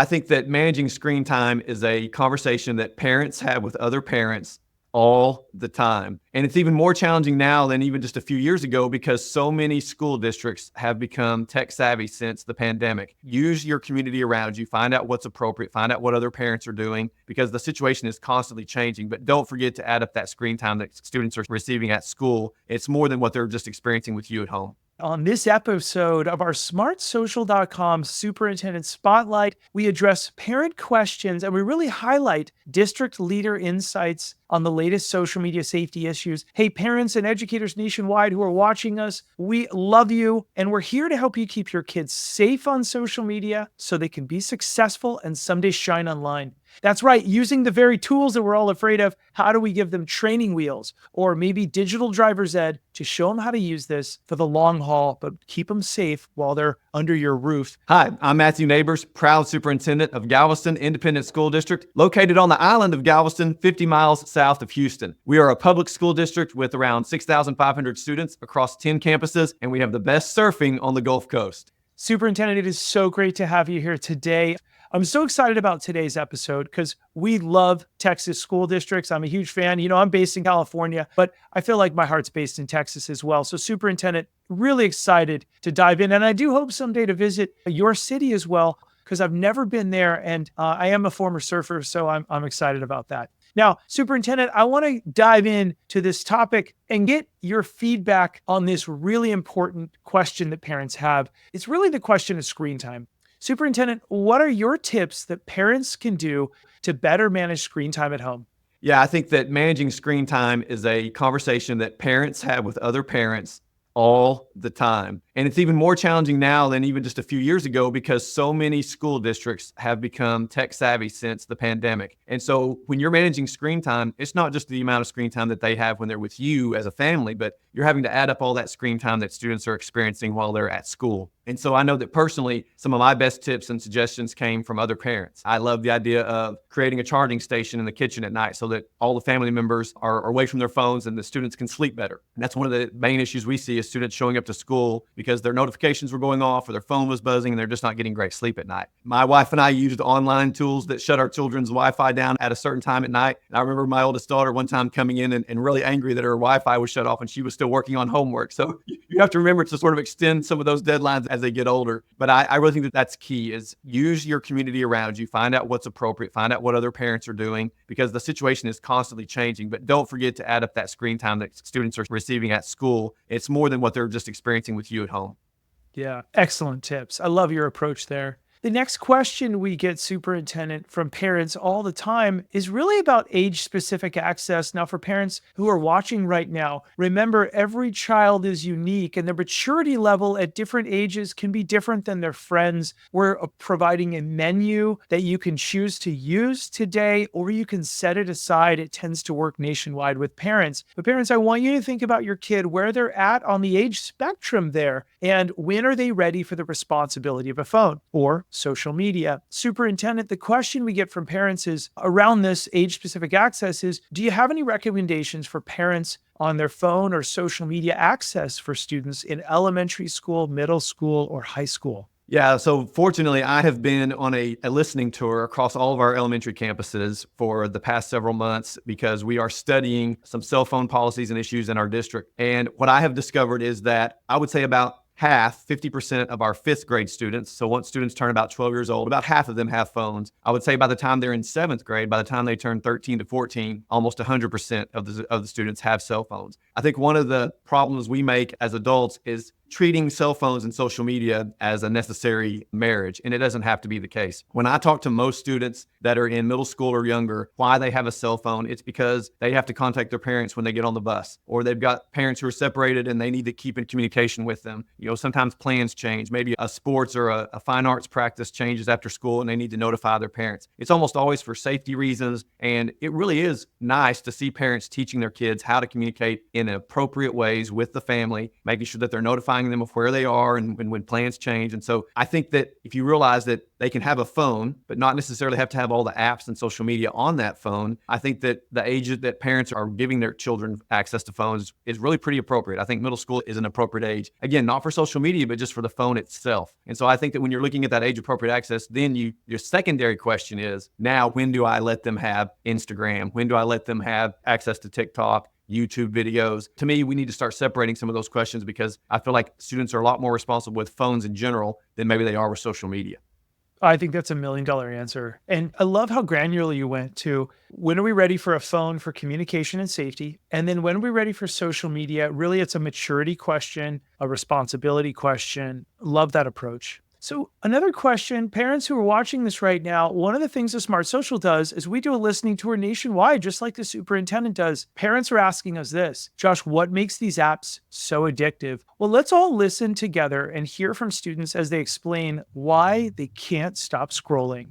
I think that managing screen time is a conversation that parents have with other parents all the time. And it's even more challenging now than even just a few years ago because so many school districts have become tech savvy since the pandemic. Use your community around you, find out what's appropriate, find out what other parents are doing because the situation is constantly changing. But don't forget to add up that screen time that students are receiving at school. It's more than what they're just experiencing with you at home. On this episode of our SmartSocial.com Superintendent Spotlight, we address parent questions and we really highlight district leader insights on the latest social media safety issues. Hey, parents and educators nationwide who are watching us, we love you, and we're here to help you keep your kids safe on social media so they can be successful and someday shine online. That's right, using the very tools that we're all afraid of. How do we give them training wheels or maybe digital driver's ed to show them how to use this for the long haul, but keep them safe while they're under your roof? Hi, I'm Matthew Neighbors, proud superintendent of Galveston Independent School District, located on the island of Galveston, 50 miles south of Houston. We are a public school district with around 6,500 students across 10 campuses, and we have the best surfing on the Gulf Coast. Superintendent, it is so great to have you here today. I'm so excited about today's episode because we love Texas school districts. I'm a huge fan. You know, I'm based in California, but I feel like my heart's based in Texas as well. So Superintendent, really excited to dive in. And I do hope someday to visit your city as well, because I've never been there. And I am a former surfer, so I'm excited about that. Now, Superintendent, I want to dive in to this topic and get your feedback on this really important question that parents have. It's really the question of screen time. Superintendent, what are your tips that parents can do to better manage screen time at home? Yeah, I think that managing screen time is a conversation that parents have with other parents all the time. And it's even more challenging now than even just a few years ago because so many school districts have become tech savvy since the pandemic. And so when you're managing screen time, it's not just the amount of screen time that they have when they're with you as a family, but you're having to add up all that screen time that students are experiencing while they're at school. And so I know that personally, some of my best tips and suggestions came from other parents. I love the idea of creating a charging station in the kitchen at night so that all the family members are away from their phones and the students can sleep better. And that's one of the main issues we see is students showing up to school because their notifications were going off or their phone was buzzing and they're just not getting great sleep at night. My wife and I used online tools that shut our children's Wi-Fi down at a certain time at night. And I remember my oldest daughter one time coming in and really angry that her Wi-Fi was shut off and she was still working on homework. So you have to remember to sort of extend some of those deadlines as they get older. But I really think that that's key is use your community around you, find out what's appropriate, find out what other parents are doing because the situation is constantly changing. But don't forget to add up that screen time that students are receiving at school. It's more than what they're just experiencing with you at home. Yeah, excellent tips. I love your approach there. The next question we get, Superintendent, from parents all the time is really about age-specific access. Now, for parents who are watching right now, remember every child is unique and their maturity level at different ages can be different than their friends. We're providing a menu that you can choose to use today, or you can set it aside. It tends to work nationwide with parents. But parents, I want you to think about your kid, where they're at on the age spectrum there, and when are they ready for the responsibility of a phone or social media. Superintendent, the question we get from parents is around this age-specific access is, do you have any recommendations for parents on their phone or social media access for students in elementary school, middle school, or high school? Yeah, so fortunately, I have been on a listening tour across all of our elementary campuses for the past several months because we are studying some cell phone policies and issues in our district. And what I have discovered is that I would say about half, 50% of our fifth grade students, so once students turn about 12 years old, about half of them have phones. I would say by the time they're in seventh grade, by the time they turn 13 to 14, almost 100% of the students have cell phones. I think one of the problems we make as adults is treating cell phones and social media as a necessary marriage, and it doesn't have to be the case. When I talk to most students that are in middle school or younger, why they have a cell phone, it's because they have to contact their parents when they get on the bus, or they've got parents who are separated and they need to keep in communication with them. You know, sometimes plans change. Maybe a sports or a fine arts practice changes after school and they need to notify their parents. It's almost always for safety reasons, and it really is nice to see parents teaching their kids how to communicate in appropriate ways with the family, making sure that they're notifying notifying them of where they are and when plans change. And so I think that if you realize that they can have a phone, but not necessarily have to have all the apps and social media on that phone, I think that the age that parents are giving their children access to phones is really pretty appropriate. I think middle school is an appropriate age. Again, not for social media, but just for the phone itself. And so I think that when you're looking at that age appropriate access, then your secondary question is, now when do I let them have Instagram? When do I let them have access to TikTok, YouTube videos? To me, we need to start separating some of those questions, because I feel like students are a lot more responsible with phones in general than maybe they are with social media. I think that's $1 million answer. And I love how granular you went to when are we ready for a phone for communication and safety? And then when are we ready for social media? Really, it's a maturity question, a responsibility question. Love that approach. So another question, parents who are watching this right now, one of the things that SmartSocial does is we do a listening tour nationwide, just like the superintendent does. Parents are asking us this: Josh, what makes these apps so addictive? Well, let's all listen together and hear from students as they explain why they can't stop scrolling.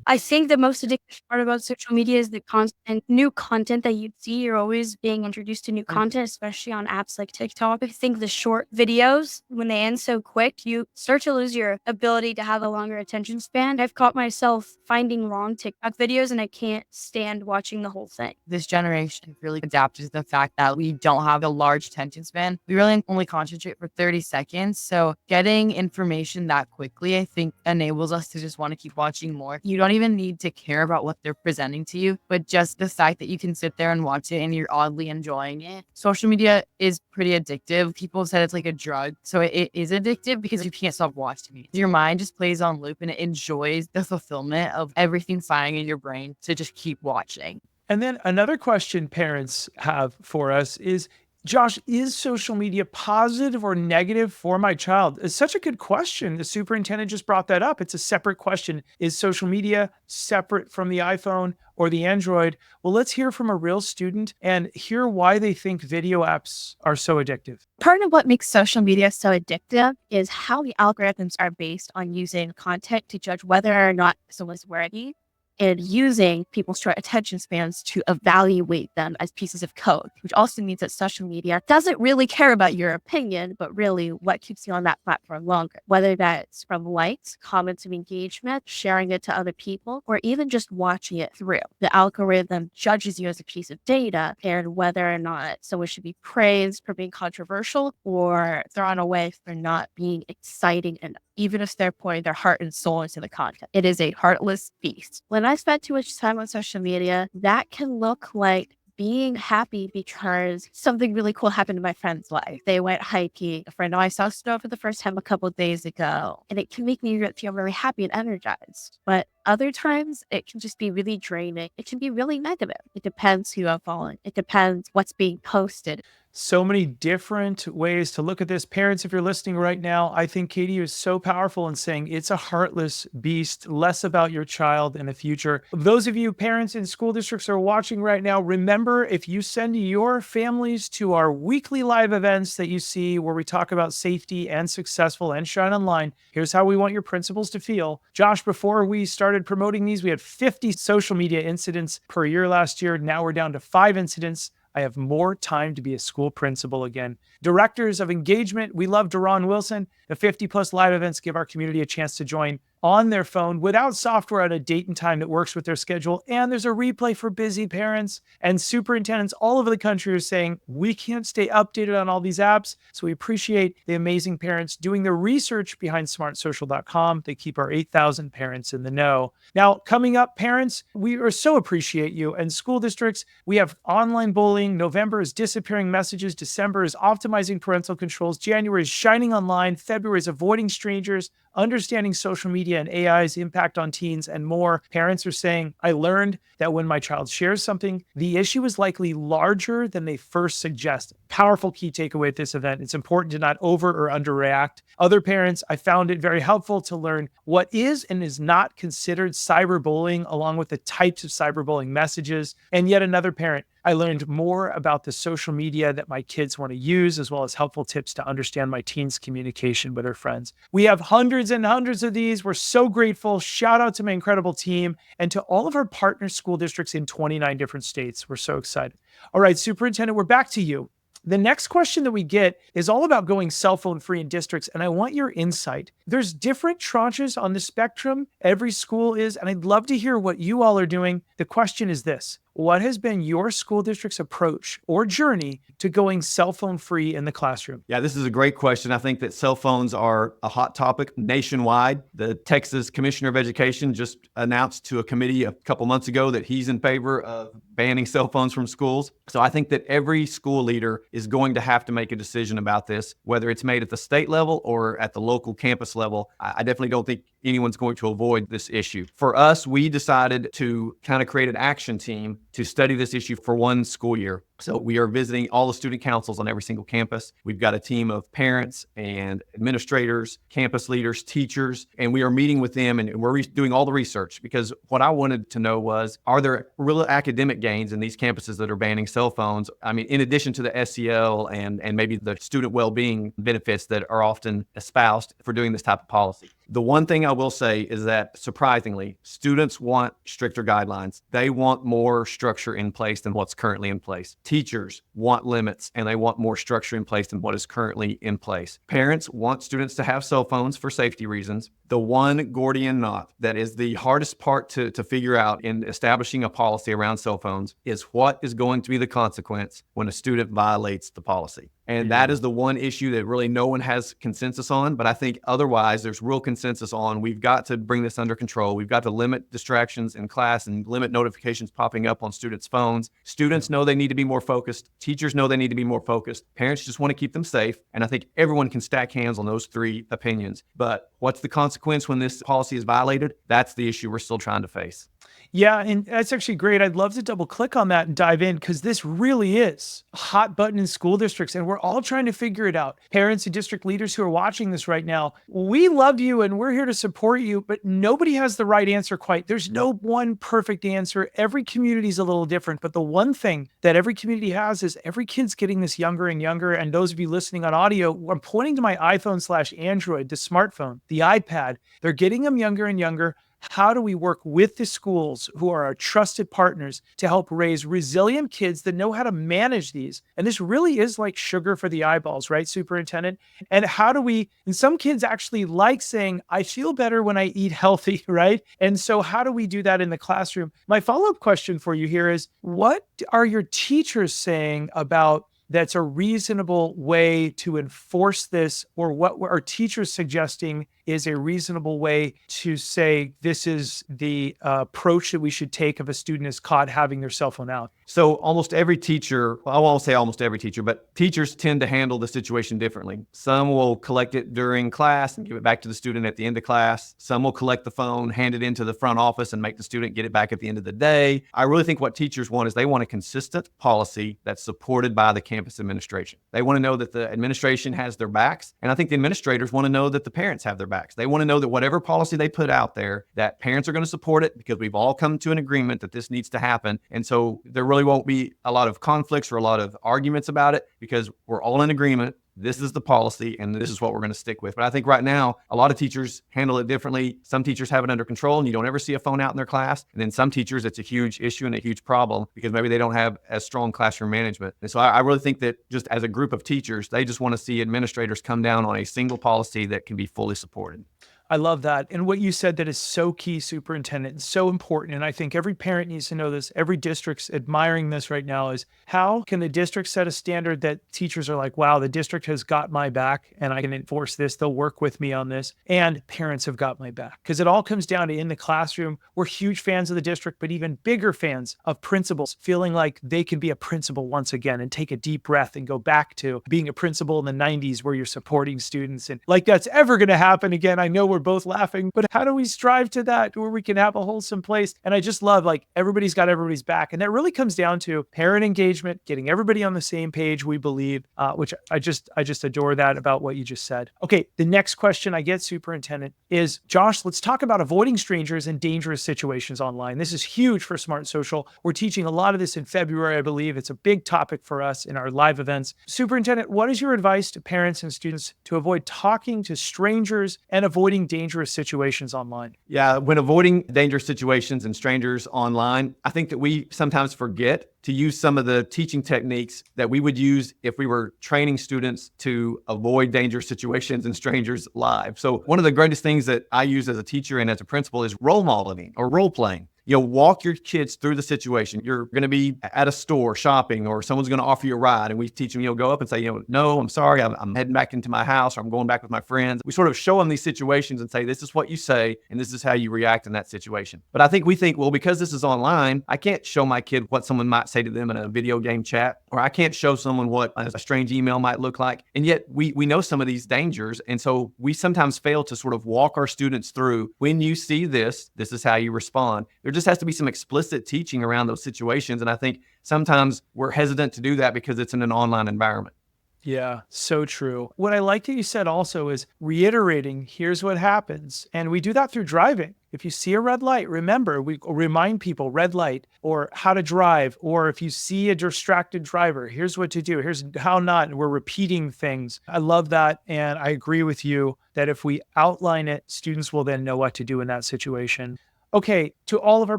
I think the most addictive part about social media is the constant new content that you see. You're always being introduced to new content, especially on apps like TikTok. I think the short videos, when they end so quick, you start to lose your ability to have a longer attention span. I've caught myself finding long TikTok videos and I can't stand watching the whole thing. This generation really adapted to the fact that we don't have a large attention span. We really only concentrate for 30 seconds. So getting information that quickly, I think, enables us to just want to keep watching more. You don't even need to care about what they're presenting to you, but just the fact that you can sit there and watch it and you're oddly enjoying it. Social media is pretty addictive. People said it's like a drug. So it is addictive because you can't stop watching it. Your mind just plays on loop and it enjoys the fulfillment of everything firing in your brain to just keep watching. And then another question parents have for us is, Josh, is social media positive or negative for my child? It's such a good question. The superintendent just brought that up. It's a separate question. Is social media separate from the iPhone or the Android? Well, let's hear from a real student and hear why they think video apps are so addictive. Part of what makes social media so addictive is how the algorithms are based on using content to judge whether or not someone's worthy, and using people's short attention spans to evaluate them as pieces of code, which also means that social media doesn't really care about your opinion, but really what keeps you on that platform longer, whether that's from likes, comments of engagement, sharing it to other people, or even just watching it through. The algorithm judges you as a piece of data, and whether or not someone should be praised for being controversial or thrown away for not being exciting enough, even if they're pouring their heart and soul into the content. It is a heartless beast. When I spend too much time on social media, that can look like being happy because something really cool happened in my friend's life. They went hiking. A friend I saw snow for the first time a couple of days ago, and it can make me feel very happy and energized. But other times, it can just be really draining. It can be really negative. It depends who I'm following. It depends what's being posted. So many different ways to look at this. Parents, if you're listening right now, I think Katie is so powerful in saying it's a heartless beast, less about your child in the future. Those of you parents in school districts who are watching right now, remember, if you send your families to our weekly live events that you see where we talk about safety and successful and shine online, here's how we want your principals to feel. Josh, before we started promoting these, we had 50 social media incidents per year last year. Now we're down to 5 incidents. I have more time to be a school principal again. Directors of engagement, we love Deron Wilson. The 50 plus live events give our community a chance to join on their phone without software at a date and time that works with their schedule. And there's a replay for busy parents, and superintendents all over the country are saying, we can't stay updated on all these apps. So we appreciate the amazing parents doing the research behind SmartSocial.com. They keep our 8,000 parents in the know. Now, coming up, parents, we are so appreciate you. And school districts, we have online bullying. November is disappearing messages. December is optimizing parental controls. January is shining online. February is avoiding strangers, understanding social media and AI's impact on teens, and more. Parents are saying, I learned that when my child shares something, the issue is likely larger than they first suggested. Powerful key takeaway at this event. It's important to not over or underreact. Other parents, I found it very helpful to learn what is and is not considered cyberbullying, along with the types of cyberbullying messages. And yet another parent, I learned more about the social media that my kids want to use, as well as helpful tips to understand my teens' communication with their friends. We have hundreds and hundreds of these. We're so grateful. Shout out to my incredible team and to all of our partner school districts in 29 different states. We're so excited. All right, Superintendent, we're back to you. The next question that we get is all about going cell phone free in districts, and I want your insight. There's different tranches on the spectrum. Every school is, and I'd love to hear what you all are doing. The question is this: what has been your school district's approach or journey to going cell phone free in the classroom? Yeah, this is a great question. I think that cell phones are a hot topic nationwide. The Texas Commissioner of Education just announced to a committee a couple months ago that he's in favor of banning cell phones from schools. So I think that every school leader is going to have to make a decision about this, whether it's made at the state level or at the local campus level. I definitely don't think anyone's going to avoid this issue. For us, we decided to kind of create an action team to study this issue for one school year. So we are visiting all the student councils on every single campus. We've got a team of parents and administrators, campus leaders, teachers, and we are meeting with them, and we're doing all the research, because what I wanted to know was, are there real academic gains in these campuses that are banning cell phones? I mean, in addition to the SEL and maybe the student well-being benefits that are often espoused for doing this type of policy. The one thing I will say is that, surprisingly, students want stricter guidelines. They want more structure in place than what's currently in place. Teachers want limits, and they want more structure in place than what is currently in place. Parents want students to have cell phones for safety reasons. The one Gordian knot that is the hardest part to figure out in establishing a policy around cell phones is what is going to be the consequence when a student violates the policy. And that is the one issue that really no one has consensus on. But I think otherwise there's real consensus on, we've got to bring this under control. We've got to limit distractions in class and limit notifications popping up on students' phones. Students know they need to be more focused. Teachers know they need to be more focused. Parents just want to keep them safe. And I think everyone can stack hands on those three opinions. But what's the consequence when this policy is violated? That's the issue we're still trying to face. Yeah, and that's actually great. I'd love to double click on that and dive in, because this really is a hot button in school districts, and we're all trying to figure it out. Parents and district leaders who are watching this right now, we love you and we're here to support you, but nobody has the right answer quite. There's no one perfect answer. Every community is a little different, but the one thing that every community has is every kid's getting this younger and younger. And those of you listening on audio, I'm pointing to my iPhone/Android, the smartphone, the iPad. They're getting them younger and younger. How do we work with the schools, who are our trusted partners, to help raise resilient kids that know how to manage these? And this really is like sugar for the eyeballs, right, Superintendent? And how do we, and some kids actually like saying, I feel better when I eat healthy, right? And so how do we do that in the classroom? My follow-up question for you here is, what are your teachers saying about that's a reasonable way to enforce this, or what are teachers suggesting is a reasonable way to say this is the approach that we should take if a student is caught having their cell phone out? So almost every teacher, I won't say almost every teacher, but teachers tend to handle the situation differently. Some will collect it during class and give it back to the student at the end of class. Some will collect the phone, hand it into the front office, and make the student get it back at the end of the day. I really think what teachers want is they want a consistent policy that's supported by the campus administration. They want to know that the administration has their backs. And I think the administrators want to know that the parents have their backs. They want to know that whatever policy they put out there, that parents are going to support it, because we've all come to an agreement that this needs to happen. And so there really won't be a lot of conflicts or a lot of arguments about it, because we're all in agreement. This is the policy, and this is what we're going to stick with. But I think right now, a lot of teachers handle it differently. Some teachers have it under control, and you don't ever see a phone out in their class. And then some teachers, it's a huge issue and a huge problem, because maybe they don't have as strong classroom management. And so I really think that just as a group of teachers, they just want to see administrators come down on a single policy that can be fully supported. I love that. And what you said that is so key, Superintendent, and so important. And I think every parent needs to know this. Every district's admiring this right now, is how can the district set a standard that teachers are like, wow, the district has got my back and I can enforce this. They'll work with me on this. And parents have got my back. Because it all comes down to, in the classroom, we're huge fans of the district, but even bigger fans of principals, feeling like they can be a principal once again and take a deep breath and go back to being a principal in the 90s, where you're supporting students. And like that's ever going to happen again. I know we're both laughing, but how do we strive to that, where we can have a wholesome place? And I just love, like, everybody's got everybody's back. And that really comes down to parent engagement, getting everybody on the same page, we believe, which I just adore that about what you just said. Okay, the next question I get, Superintendent, is, Josh, let's talk about avoiding strangers in dangerous situations online. This is huge for SmartSocial. We're teaching a lot of this in February, I believe. It's a big topic for us in our live events. Superintendent, what is your advice to parents and students to avoid talking to strangers and avoiding dangerous situations online? Yeah, when avoiding dangerous situations and strangers online, I think that we sometimes forget to use some of the teaching techniques that we would use if we were training students to avoid dangerous situations and strangers live. So one of the greatest things that I use as a teacher and as a principal is role modeling or role playing. Walk your kids through the situation. You're going to be at a store shopping, or someone's going to offer you a ride, and we teach them, go up and say, no, I'm sorry, I'm heading back into my house, or I'm going back with my friends. We sort of show them these situations and say, this is what you say, and this is how you react in that situation. But I think we think, well, because this is online, I can't show my kid what someone might say to them in a video game chat, or I can't show someone what a strange email might look like. And yet we know some of these dangers. And so we sometimes fail to sort of walk our students through, when you see this, this is how you respond. There just has to be some explicit teaching around those situations. And I think sometimes we're hesitant to do that because it's in an online environment. Yeah, so true. What I like that you said also is reiterating, here's what happens. And we do that through driving. If you see a red light, remember, we remind people red light or how to drive, or if you see a distracted driver, here's what to do. Here's how not. And we're repeating things. I love that. And I agree with you that if we outline it, students will then know what to do in that situation. Okay, to all of our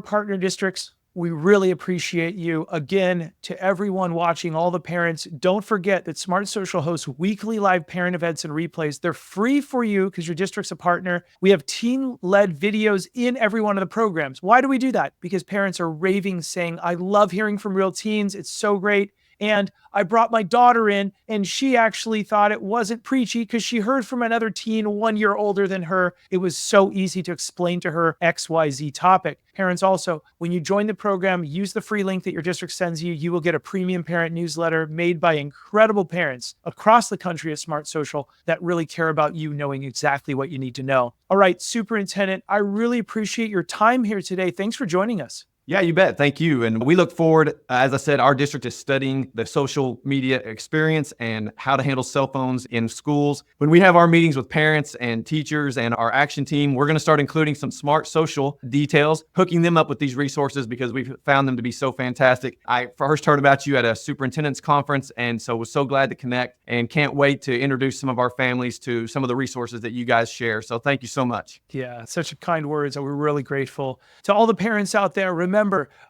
partner districts, we really appreciate you. Again, to everyone watching, all the parents, don't forget that SmartSocial hosts weekly live parent events and replays. They're free for you because your district's a partner. We have teen-led videos in every one of the programs. Why do we do that? Because parents are raving, saying, I love hearing from real teens. It's so great. And I brought my daughter in, and she actually thought it wasn't preachy because she heard from another teen 1 year older than her. It was so easy to explain to her XYZ topic. Parents also, when you join the program, use the free link that your district sends you. You will get a premium parent newsletter made by incredible parents across the country at SmartSocial that really care about you knowing exactly what you need to know. All right, Superintendent, I really appreciate your time here today. Thanks for joining us. Yeah, you bet. Thank you. And we look forward, as I said, our district is studying the social media experience and how to handle cell phones in schools. When we have our meetings with parents and teachers and our action team, we're going to start including some SmartSocial details, hooking them up with these resources because we've found them to be so fantastic. I first heard about you at a superintendent's conference, and so was so glad to connect and can't wait to introduce some of our families to some of the resources that you guys share. So thank you so much. Yeah, such kind words. We're really grateful. To all the parents out there, remember,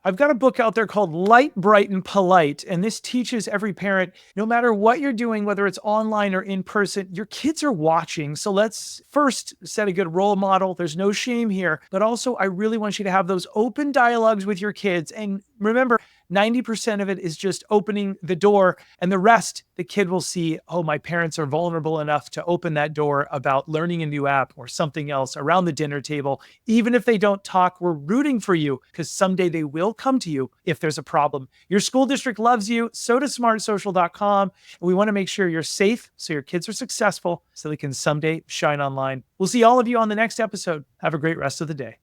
I've got a book out there called Light, Bright, and Polite, and this teaches every parent, no matter what you're doing, whether it's online or in person, your kids are watching. So let's first set a good role model. There's no shame here, but also I really want you to have those open dialogues with your kids. And remember, 90% of it is just opening the door, and the rest, the kid will see, oh, my parents are vulnerable enough to open that door about learning a new app or something else around the dinner table. Even if they don't talk, we're rooting for you because someday they will come to you if there's a problem. Your school district loves you. So does SmartSocial.com. And we want to make sure you're safe so your kids are successful so they can someday shine online. We'll see all of you on the next episode. Have a great rest of the day.